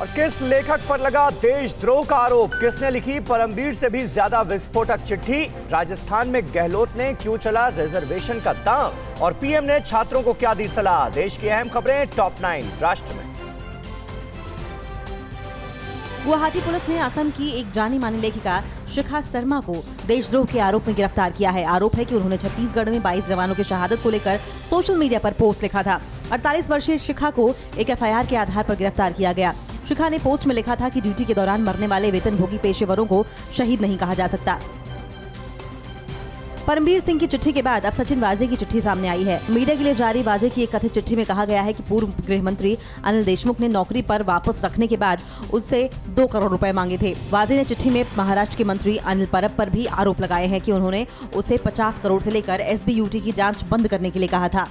और किस लेखक पर लगा देशद्रोह का आरोप? किसने लिखी परमवीर से भी ज्यादा विस्फोटक चिट्ठी? राजस्थान में गहलोत ने क्यों चला रिजर्वेशन का दांव? और पीएम ने छात्रों को क्या दी सलाह? देश की अहम खबरें टॉप 9 राष्ट्र में। गुवाहाटी पुलिस ने असम की एक जानी मानी लेखिका शिखा शर्मा को देशद्रोह के आरोप में गिरफ्तार किया है। आरोप है कि उन्होंने छत्तीसगढ़ में 22 जवानों की शहादत को लेकर सोशल मीडिया पर पोस्ट लिखा था। 48 वर्षीय शिखा को एक एफआईआर के आधार पर गिरफ्तार किया गया। शिखा ने पोस्ट में लिखा था कि ड्यूटी के दौरान मरने वाले वेतनभोगी पेशेवरों को शहीद नहीं कहा जा सकता। परमवीर सिंह की चिट्ठी के बाद अब सचिन वाजे की चिट्ठी सामने आई है। मीडिया के लिए जारी वाजे की एक कथित चिट्ठी में कहा गया है कि पूर्व गृह मंत्री अनिल देशमुख ने नौकरी पर वापस रखने के बाद उससे 2 करोड़ रुपए मांगे थे। वाजे ने चिट्ठी में महाराष्ट्र के मंत्री अनिल परब पर भी आरोप लगाए हैं कि उन्होंने उसे 50 करोड़ से लेकर एसबीयूटी की जांच बंद करने के लिए कहा था।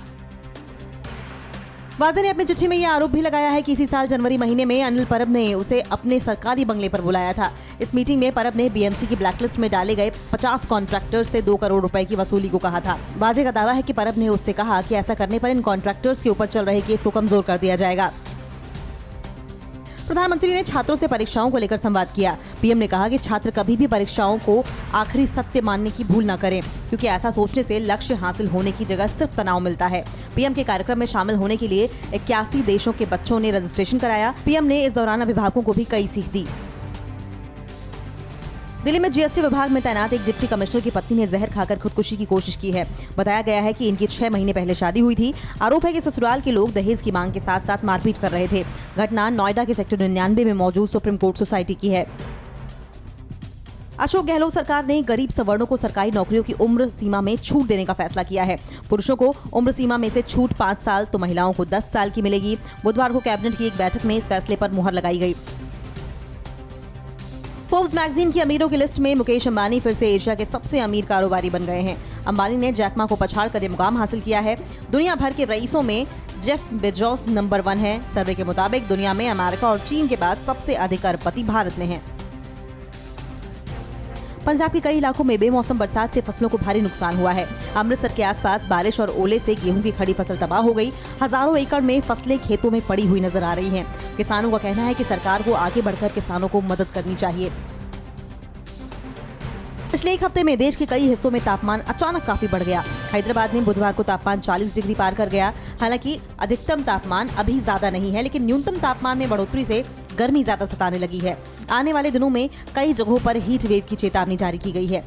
वाजे ने अपनी चिट्ठी में यह आरोप भी लगाया है कि इसी साल जनवरी महीने में अनिल परब ने उसे अपने सरकारी बंगले पर बुलाया था। इस मीटिंग में परब ने बीएमसी की ब्लैकलिस्ट में डाले गए 50 कॉन्ट्रैक्टर्स से 2 करोड़ रुपए की वसूली को कहा था। वाजे का दावा है कि परब ने उससे कहा कि ऐसा करने पर इन कॉन्ट्रैक्टर्स के ऊपर चल रहे केस को कमजोर कर दिया जाएगा। प्रधानमंत्री ने छात्रों से परीक्षाओं को लेकर संवाद किया। पीएम ने कहा कि छात्र कभी भी परीक्षाओं को आखिरी सत्य मानने की भूल न करें, क्योंकि ऐसा सोचने से लक्ष्य हासिल होने की जगह सिर्फ तनाव मिलता है। पीएम के कार्यक्रम में शामिल होने के लिए 81 देशों के बच्चों ने रजिस्ट्रेशन कराया। पीएम ने इस दौरान अभिभावकों को भी कई सीख दी। दिल्ली में जीएसटी विभाग में तैनात एक डिप्टी कमिश्नर की पत्नी ने जहर खाकर खुदकुशी की कोशिश की है। बताया गया है कि इनकी 6 महीने पहले शादी हुई थी। आरोप है कि ससुराल के लोग दहेज की मांग के साथ साथ मारपीट कर रहे थे। घटना नोएडा के सेक्टर 99 में मौजूद सुप्रीम कोर्ट सोसाइटी की है। अशोक गहलोत सरकार ने गरीब सवर्णों को सरकारी नौकरियों की उम्र सीमा में छूट देने का फैसला किया है। पुरुषों को उम्र सीमा में से छूट 5 साल तो महिलाओं को 10 साल की मिलेगी। बुधवार को कैबिनेट की एक बैठक में इस फैसले पर मुहर लगाई गई। फोर्ब्स मैगजीन की अमीरों की लिस्ट में मुकेश अंबानी फिर से एशिया के सबसे अमीर कारोबारी बन गए हैं। अंबानी ने जैक मा को पछाड़कर ये मुकाम हासिल किया है। दुनिया भर के रईसों में जेफ बेजोस नंबर 1 है। सर्वे के मुताबिक दुनिया में अमेरिका और चीन के बाद सबसे अधिक अरबपति भारत में हैं। पंजाब के कई इलाकों में बेमौसम बरसात से फसलों को भारी नुकसान हुआ है। अमृतसर के आसपास बारिश और ओले से गेहूं की खड़ी फसल तबाह हो गई। हजारों एकड़ में फसलें खेतों में पड़ी हुई नजर आ रही हैं। किसानों का कहना है कि सरकार को आगे बढ़कर किसानों को मदद करनी चाहिए। पिछले एक हफ्ते में देश के कई हिस्सों में तापमान अचानक काफी बढ़ गया। हैदराबाद में बुधवार को तापमान 40 डिग्री पार कर गया। हालांकि अधिकतम तापमान अभी ज्यादा नहीं है, लेकिन न्यूनतम तापमान में बढ़ोतरी से गर्मी ज्यादा सताने लगी है। आने वाले दिनों में कई जगहों पर हीट वेव की चेतावनी जारी की गई है।